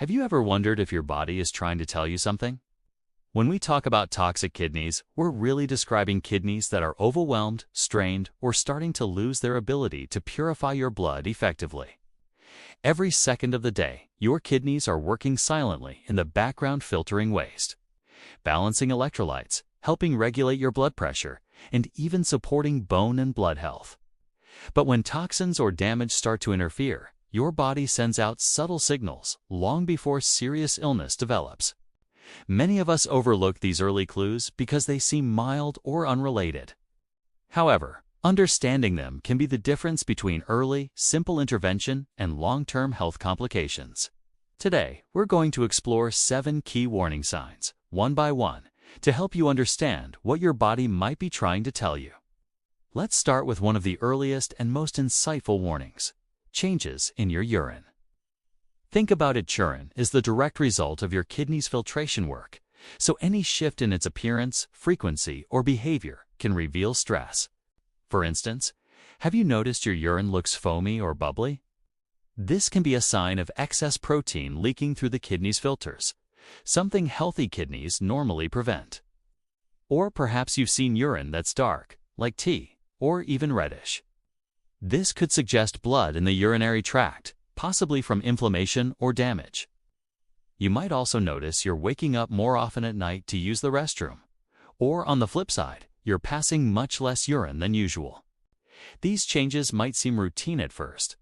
Have you ever wondered if your body is trying to tell you something? When we talk about toxic kidneys, we're really describing kidneys that are overwhelmed, strained, or starting to lose their ability to purify your blood effectively. Every second of the day, your kidneys are working silently in the background, filtering waste, balancing electrolytes, helping regulate your blood pressure, and even supporting bone and blood health. But when toxins or damage start to interfere, your body sends out subtle signals long before serious illness develops. Many of us overlook these early clues because they seem mild or unrelated. However, understanding them can be the difference between early, simple intervention and long-term health complications. Today, we're going to explore 7 key warning signs, one by one, to help you understand what your body might be trying to tell you. Let's start with one of the earliest and most insightful warnings: changes in your urine. Think about it, urine is the direct result of your kidney's filtration work, so any shift in its appearance, frequency, or behavior can reveal stress. For instance, have you noticed your urine looks foamy or bubbly? This can be a sign of excess protein leaking through the kidney's filters, something healthy kidneys normally prevent. Or perhaps you've seen urine that's dark, like tea, or even reddish. This could suggest blood in the urinary tract, possibly from inflammation or damage. You might also notice you're waking up more often at night to use the restroom. Or on the flip side, you're passing much less urine than usual. These changes might seem routine at first,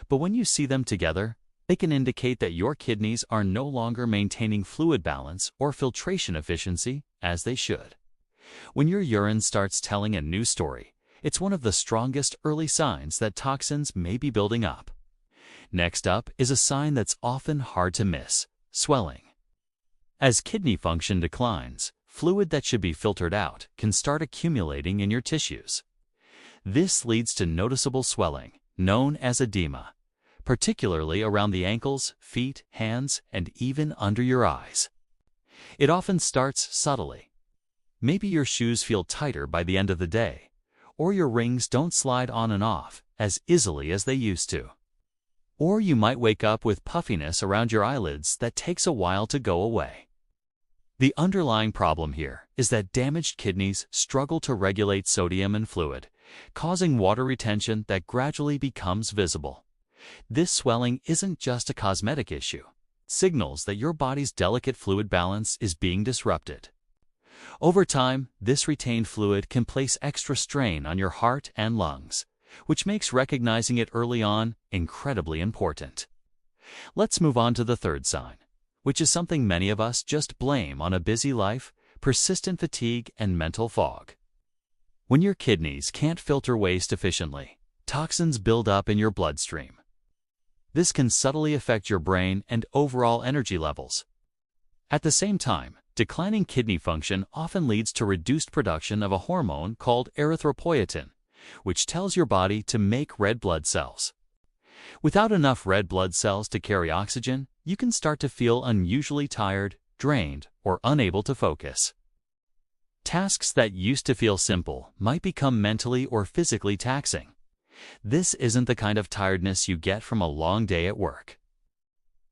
but when you see them together, they can indicate that your kidneys are no longer maintaining fluid balance or filtration efficiency as they should. When your urine starts telling a new story, it's one of the strongest early signs that toxins may be building up. Next up is a sign that's often hard to miss: swelling. As kidney function declines, fluid that should be filtered out can start accumulating in your tissues. This leads to noticeable swelling, known as edema, particularly around the ankles, feet, hands, and even under your eyes. It often starts subtly. Maybe your shoes feel tighter by the end of the day, or your rings don't slide on and off as easily as they used to. Or you might wake up with puffiness around your eyelids that takes a while to go away. The underlying problem here is that damaged kidneys struggle to regulate sodium and fluid, causing water retention that gradually becomes visible. This swelling isn't just a cosmetic issue. It signals that your body's delicate fluid balance is being disrupted. Over time, this retained fluid can place extra strain on your heart and lungs, which makes recognizing it early on incredibly important. Let's move on to the third sign, which is something many of us just blame on a busy life: persistent fatigue and mental fog. When your kidneys can't filter waste efficiently, toxins build up in your bloodstream. This can subtly affect your brain and overall energy levels. At the same time, declining kidney function often leads to reduced production of a hormone called erythropoietin, which tells your body to make red blood cells. Without enough red blood cells to carry oxygen, you can start to feel unusually tired, drained, or unable to focus. Tasks that used to feel simple might become mentally or physically taxing. This isn't the kind of tiredness you get from a long day at work.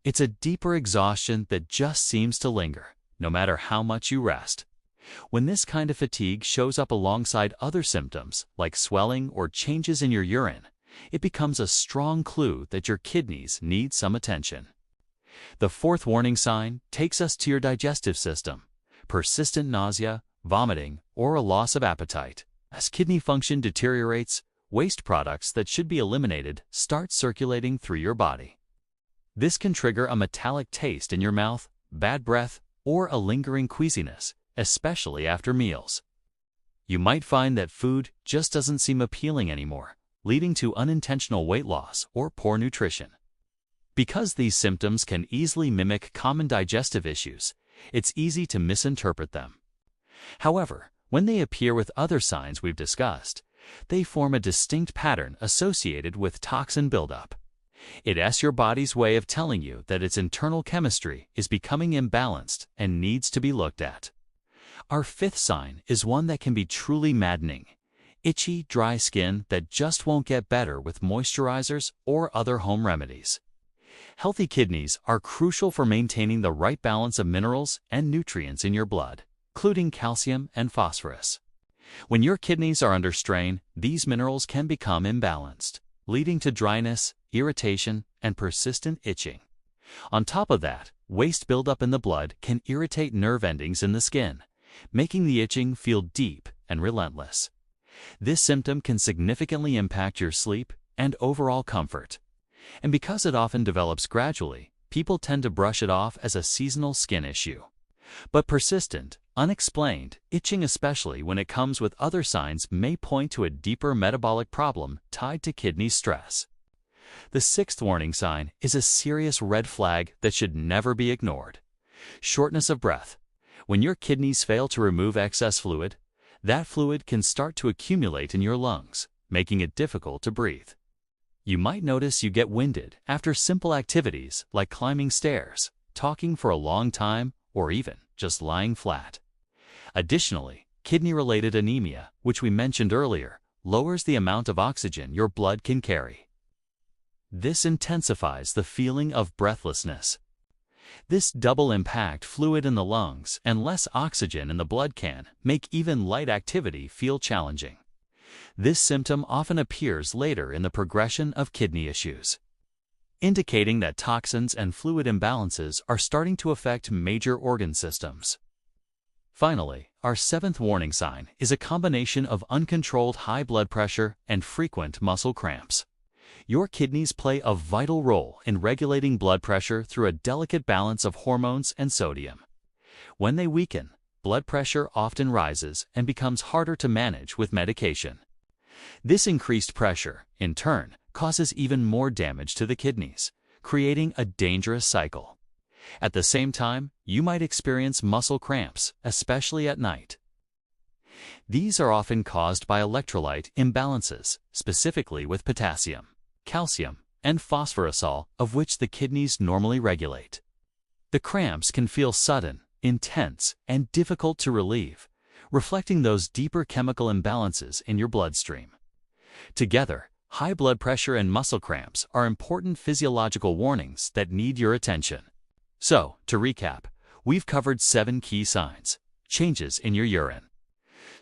It's a deeper exhaustion that just seems to linger, no matter how much you rest. When this kind of fatigue shows up alongside other symptoms, like swelling or changes in your urine, it becomes a strong clue that your kidneys need some attention. The fourth warning sign takes us to your digestive system: persistent nausea, vomiting, or a loss of appetite. As kidney function deteriorates, waste products that should be eliminated start circulating through your body. This can trigger a metallic taste in your mouth, bad breath, or a lingering queasiness, especially after meals. You might find that food just doesn't seem appealing anymore, leading to unintentional weight loss or poor nutrition. Because these symptoms can easily mimic common digestive issues, it's easy to misinterpret them. However, when they appear with other signs we've discussed, they form a distinct pattern associated with toxin buildup. It's your body's way of telling you that its internal chemistry is becoming imbalanced and needs to be looked at. Our fifth sign is one that can be truly maddening: itchy, dry skin that just won't get better with moisturizers or other home remedies. Healthy kidneys are crucial for maintaining the right balance of minerals and nutrients in your blood, including calcium and phosphorus. When your kidneys are under strain, these minerals can become imbalanced, leading to dryness, irritation, and persistent itching. On top of that, waste buildup in the blood can irritate nerve endings in the skin, making the itching feel deep and relentless. This symptom can significantly impact your sleep and overall comfort. And because it often develops gradually, people tend to brush it off as a seasonal skin issue. But persistent, unexplained itching, especially when it comes with other signs, may point to a deeper metabolic problem tied to kidney stress. The sixth warning sign is a serious red flag that should never be ignored. Shortness of breath. When your kidneys fail to remove excess fluid, that fluid can start to accumulate in your lungs, making it difficult to breathe. You might notice you get winded after simple activities like climbing stairs, talking for a long time, or even just lying flat. Additionally, kidney-related anemia, which we mentioned earlier, lowers the amount of oxygen your blood can carry. This intensifies the feeling of breathlessness. This double impact, fluid in the lungs and less oxygen in the blood, can make even light activity feel challenging. This symptom often appears later in the progression of kidney issues, indicating that toxins and fluid imbalances are starting to affect major organ systems. Finally, our seventh warning sign is a combination of uncontrolled high blood pressure and frequent muscle cramps. Your kidneys play a vital role in regulating blood pressure through a delicate balance of hormones and sodium. When they weaken, blood pressure often rises and becomes harder to manage with medication. This increased pressure, in turn, causes even more damage to the kidneys, creating a dangerous cycle. At the same time, you might experience muscle cramps, especially at night. These are often caused by electrolyte imbalances, specifically with potassium, calcium, and phosphorus, all of which the kidneys normally regulate. The cramps can feel sudden, intense, and difficult to relieve, reflecting those deeper chemical imbalances in your bloodstream. Together, high blood pressure and muscle cramps are important physiological warnings that need your attention. So, to recap, we've covered 7 key signs: changes in your urine,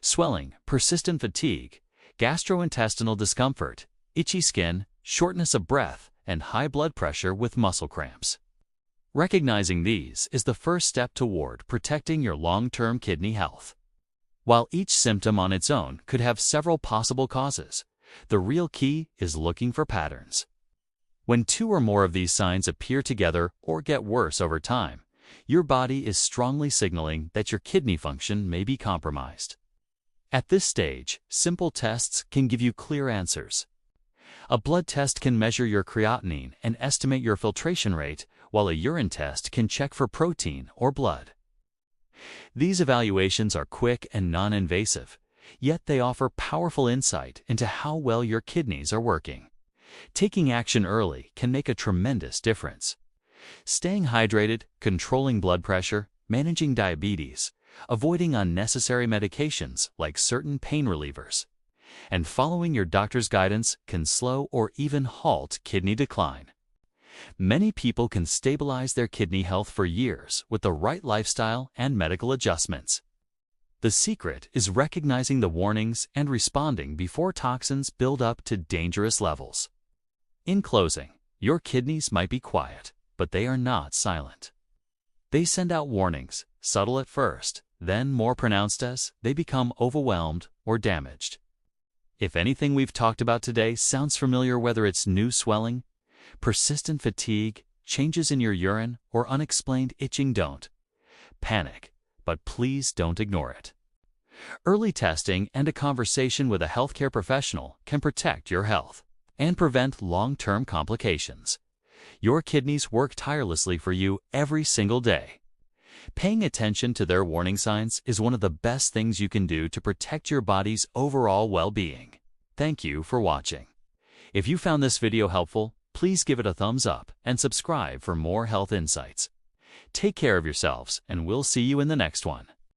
swelling, persistent fatigue, gastrointestinal discomfort, itchy skin, shortness of breath, and high blood pressure with muscle cramps. Recognizing these is the first step toward protecting your long-term kidney health. While each symptom on its own could have several possible causes, the real key is looking for patterns. When 2 or more of these signs appear together or get worse over time, your body is strongly signaling that your kidney function may be compromised. At this stage, simple tests can give you clear answers. A blood test can measure your creatinine and estimate your filtration rate, while a urine test can check for protein or blood. These evaluations are quick and non-invasive, yet they offer powerful insight into how well your kidneys are working. Taking action early can make a tremendous difference. Staying hydrated, controlling blood pressure, managing diabetes, avoiding unnecessary medications like certain pain relievers, and following your doctor's guidance can slow or even halt kidney decline. Many people can stabilize their kidney health for years with the right lifestyle and medical adjustments. The secret is recognizing the warnings and responding before toxins build up to dangerous levels. In closing, your kidneys might be quiet, but they are not silent. They send out warnings, subtle at first, then more pronounced as they become overwhelmed or damaged. If anything we've talked about today sounds familiar, whether it's new swelling, persistent fatigue, changes in your urine, or unexplained itching, don't panic, but please don't ignore it. Early testing and a conversation with a healthcare professional can protect your health and prevent long-term complications. Your kidneys work tirelessly for you every single day. Paying attention to their warning signs is one of the best things you can do to protect your body's overall well-being. Thank you for watching. If you found this video helpful, please give it a thumbs up and subscribe for more health insights. Take care of yourselves, and we'll see you in the next one.